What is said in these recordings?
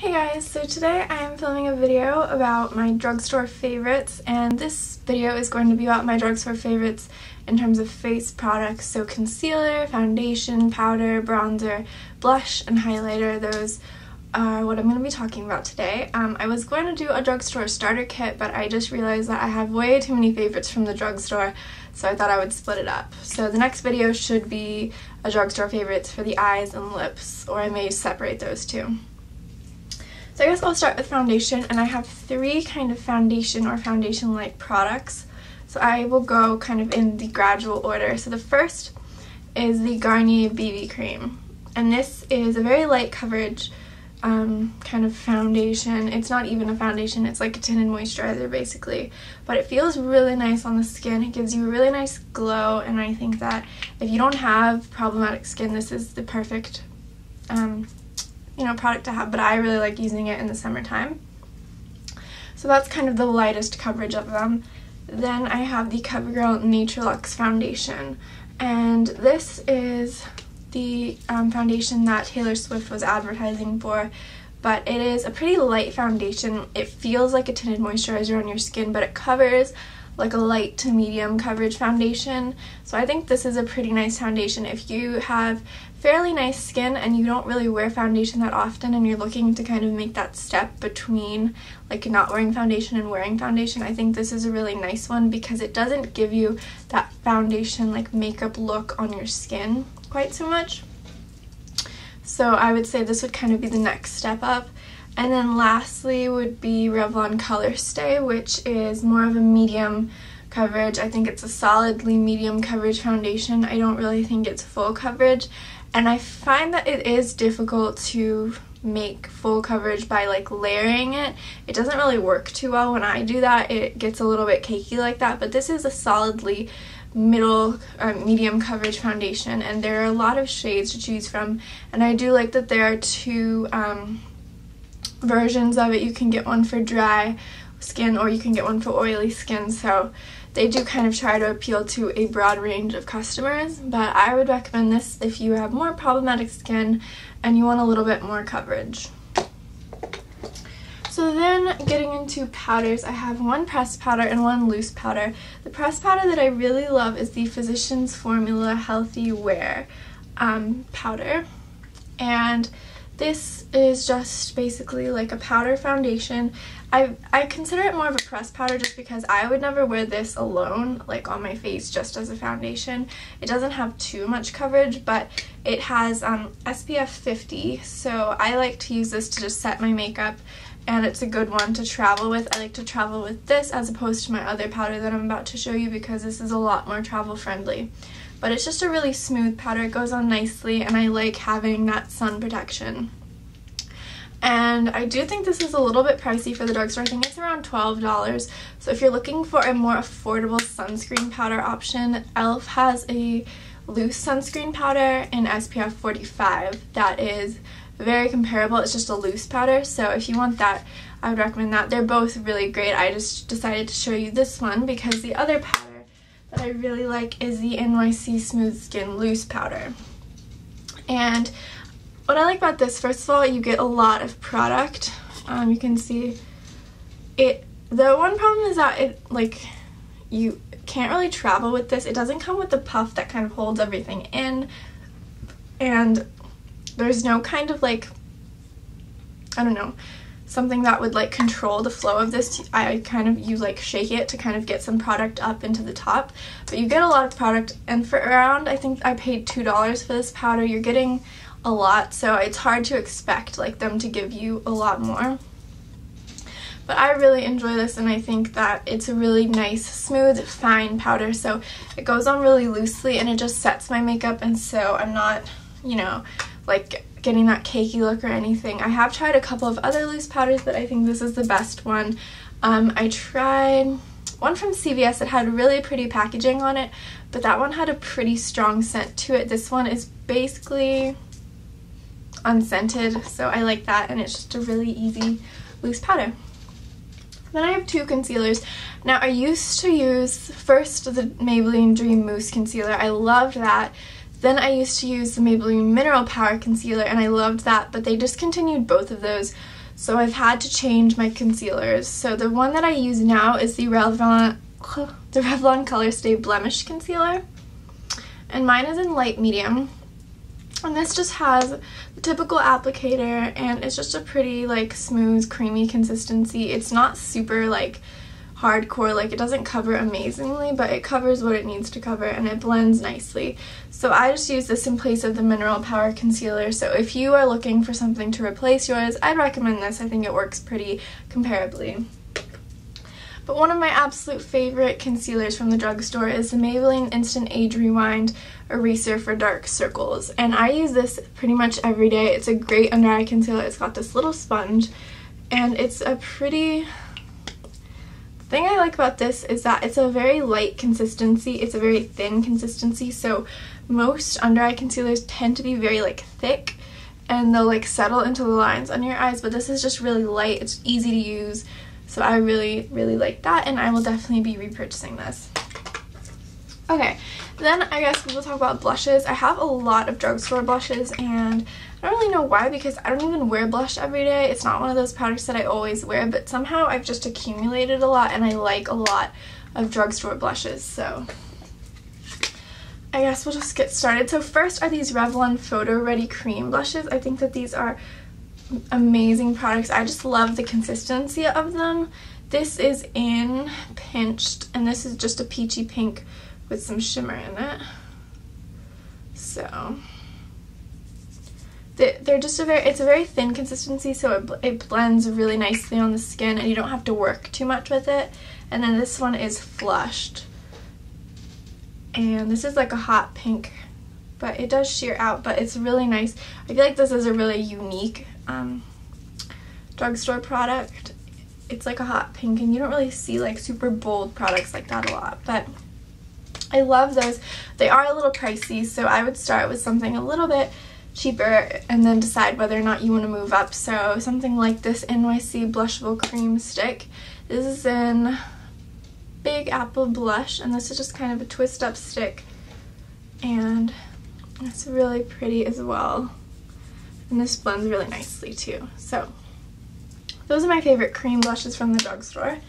Hey guys, so today I am filming a video about my drugstore favorites, and this video is going to be about my drugstore favorites in terms of face products, so concealer, foundation, powder, bronzer, blush, and highlighter. Those are what I'm going to be talking about today. I was going to do a drugstore starter kit, but I just realized that I have way too many favorites from the drugstore, so I thought I would split it up. So the next video should be a drugstore favorites for the eyes and lips, or I may separate those two. So I guess I'll start with foundation, and I have three kind of foundation or foundation-like products. So I will go kind of in the gradual order. So the first is the Garnier BB Cream, and this is a very light coverage kind of foundation. It's not even a foundation, it's like a tinted moisturizer basically, but it feels really nice on the skin. It gives you a really nice glow, and I think that if you don't have problematic skin, this is the perfect product to have, but I really like using it in the summertime. So that's kind of the lightest coverage of them. Then I have the CoverGirl Nature Luxe foundation, and this is the foundation that Taylor Swift was advertising for, but it is a pretty light foundation. It feels like a tinted moisturizer on your skin, but it covers like a light to medium coverage foundation. So I think this is a pretty nice foundation if you have fairly nice skin and you don't really wear foundation that often and you're looking to kind of make that step between like not wearing foundation and wearing foundation. I think this is a really nice one because it doesn't give you that foundation like makeup look on your skin quite so much. So I would say this would kind of be the next step up. And then lastly would be Revlon Color Stay, which is more of a medium coverage. I think it's a solidly medium coverage foundation. I don't really think it's full coverage, and I find that it is difficult to make full coverage by like layering it. It doesn't really work too well when I do that. It gets a little bit cakey like that, but this is a solidly medium coverage foundation, and there are a lot of shades to choose from, and I do like that there are two versions of it. You can get one for dry skin or you can get one for oily skin, so they do kind of try to appeal to a broad range of customers, but I would recommend this if you have more problematic skin and you want a little bit more coverage. So then getting into powders, I have one pressed powder and one loose powder. The pressed powder that I really love is the Physicians Formula Healthy Wear powder, and this is just basically like a powder foundation. I consider it more of a pressed powder just because I would never wear this alone, like on my face just as a foundation. It doesn't have too much coverage, but it has SPF 50, so I like to use this to just set my makeup, and it's a good one to travel with. I like to travel with this as opposed to my other powder that I'm about to show you because this is a lot more travel friendly. But it's just a really smooth powder. It goes on nicely, and I like having that sun protection. And I do think this is a little bit pricey for the drugstore. I think it's around $12. So if you're looking for a more affordable sunscreen powder option, e.l.f. has a loose sunscreen powder in SPF 45 that is very comparable. It's just a loose powder, so if you want that, I would recommend that. They're both really great. I just decided to show you this one because the other powder that I really like is the NYC Smooth Skin Loose Powder. And what I like about this, first of all, you get a lot of product. You can see it. The one problem is that you can't really travel with this. It doesn't come with the puff that kind of holds everything in, and there's no kind of like, I don't know, something that would like control the flow of this. You like shake it to kind of get some product up into the top, but you get a lot of product, and for around, I think I paid $2 for this powder, you're getting a lot, so it's hard to expect like them to give you a lot more. But I really enjoy this, and I think that it's a really nice, smooth, fine powder, so it goes on really loosely and it just sets my makeup, and so I'm not, like getting that cakey look or anything. I have tried a couple of other loose powders, but I think this is the best one. I tried one from CVS that had really pretty packaging on it, but that one had a pretty strong scent to it. This one is basically unscented, so I like that, and it's just a really easy loose powder. Then I have two concealers. Now I used to use first the Maybelline Dream Mousse concealer. I loved that. Then I used to use the Maybelline Mineral Power Concealer, and I loved that, but they discontinued both of those. so I've had to change my concealers. So the one that I use now is the Revlon Color Stay Blemish Concealer, and mine is in light medium. And this just has the typical applicator, and it's just a pretty like smooth, creamy consistency. It's not super like hardcore, like it doesn't cover amazingly, but it covers what it needs to cover and it blends nicely. So I just use this in place of the Mineral Power Concealer. So if you are looking for something to replace yours, I'd recommend this. I think it works pretty comparably. But one of my absolute favorite concealers from the drugstore is the Maybelline Instant Age Rewind Eraser for Dark Circles. And I use this pretty much every day. It's a great under eye concealer. It's got this little sponge, and it's a pretty... The thing I like about this is that it's a very light consistency. It's a very thin consistency. So most under eye concealers tend to be very like thick, and they'll like settle into the lines under your eyes. But this is just really light. It's easy to use. So I really, really like that, and I will definitely be repurchasing this. Okay, then I guess we'll talk about blushes. I have a lot of drugstore blushes, and I don't really know why, because I don't even wear blush every day. It's not one of those powders that I always wear, but somehow I've just accumulated a lot, and I like a lot of drugstore blushes, so I guess we'll just get started. So first are these Revlon Photo Ready Cream Blushes. I think that these are amazing products. I just love the consistency of them. This is in Pinched, and this is just a peachy pink with some shimmer in it. So they're just it's a very thin consistency, so it blends really nicely on the skin, and you don't have to work too much with it. And then this one is Flushed, and this is like a hot pink, but it does sheer out, but it's really nice. I feel like this is a really unique drugstore product. It's like a hot pink, and you don't really see like super bold products like that a lot, but I love those. They are a little pricey, so I would start with something a little bit cheaper and then decide whether or not you want to move up. So something like this NYC Blushable Cream Stick. This is in Big Apple Blush, and this is just kind of a twist up stick, and it's really pretty as well. And this blends really nicely too. So those are my favorite cream blushes from the drugstore. And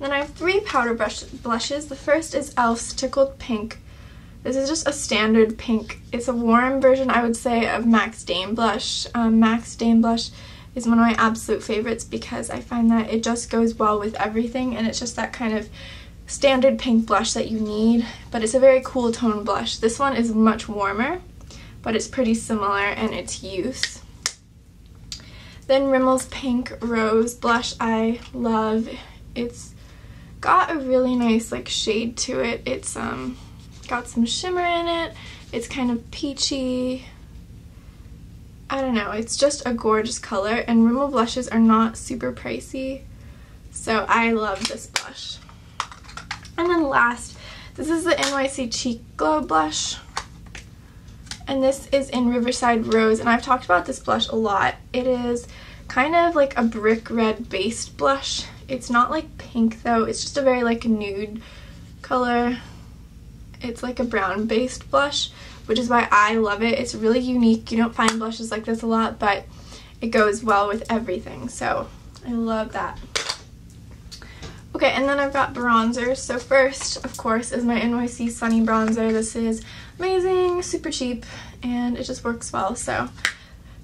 then I have three powder blushes. The first is e.l.f.'s Tickled Pink. This is just a standard pink. It's a warm version, I would say, of Max Dame Blush. Max Dame Blush is one of my absolute favorites because I find that it just goes well with everything, and it's just that kind of standard pink blush that you need, but it's a very cool tone blush. This one is much warmer, but it's pretty similar in its use. Then Rimmel's Pink Rose Blush I love. It's got a really nice like shade to it. It's got some shimmer in it. It's kind of peachy. I don't know, it's just a gorgeous color, and Rimmel blushes are not super pricey, so I love this blush. And then last, this is the NYC Cheek Glow Blush, and this is in Riverside Rose, and I've talked about this blush a lot. It is kind of like a brick red based blush. It's not like pink though, it's just a very like nude color. It's like a brown based blush, which is why I love it. It's really unique. You don't find blushes like this a lot, but it goes well with everything, so I love that. Okay, and then I've got bronzers. So first, of course, is my NYC Sunny Bronzer. This is amazing, super cheap, and it just works well, so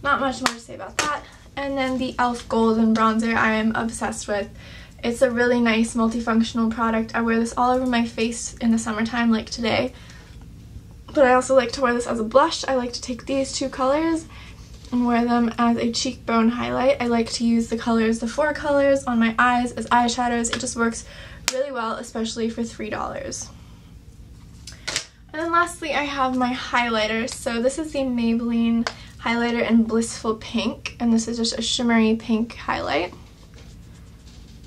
not much more to say about that. And then the e.l.f. Golden Bronzer I am obsessed with. It's a really nice multifunctional product. I wear this all over my face in the summertime like today, but I also like to wear this as a blush. I like to take these two colors and wear them as a cheekbone highlight. I like to use the four colors on my eyes as eyeshadows. It just works really well, especially for $3. And then lastly, I have my highlighter. So this is the Maybelline highlighter in Blissful Pink, and this is just a shimmery pink highlight.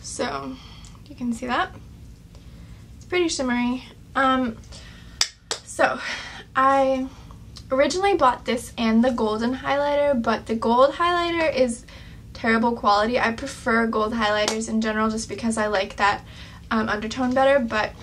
So you can see that. It's pretty shimmery. So I originally bought this and the golden highlighter, but the gold highlighter is terrible quality. I prefer gold highlighters in general just because I like that undertone better, but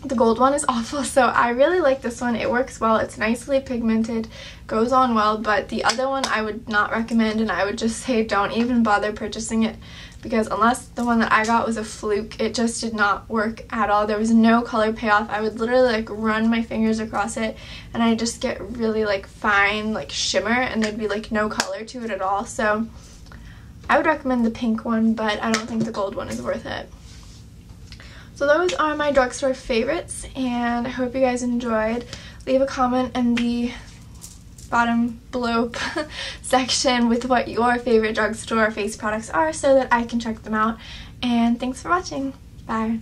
The gold one is awful, so I really like this one. It works well, it's nicely pigmented, goes on well, but the other one I would not recommend, and I would just say don't even bother purchasing it, because unless the one that I got was a fluke, it just did not work at all. There was no color payoff. I would literally like run my fingers across it and I just get really like fine like shimmer, and there'd be like no color to it at all. So I would recommend the pink one, but I don't think the gold one is worth it. So those are my drugstore favorites, and I hope you guys enjoyed. Leave a comment in the bottom below section with what your favorite drugstore face products are so that I can check them out. And thanks for watching. Bye.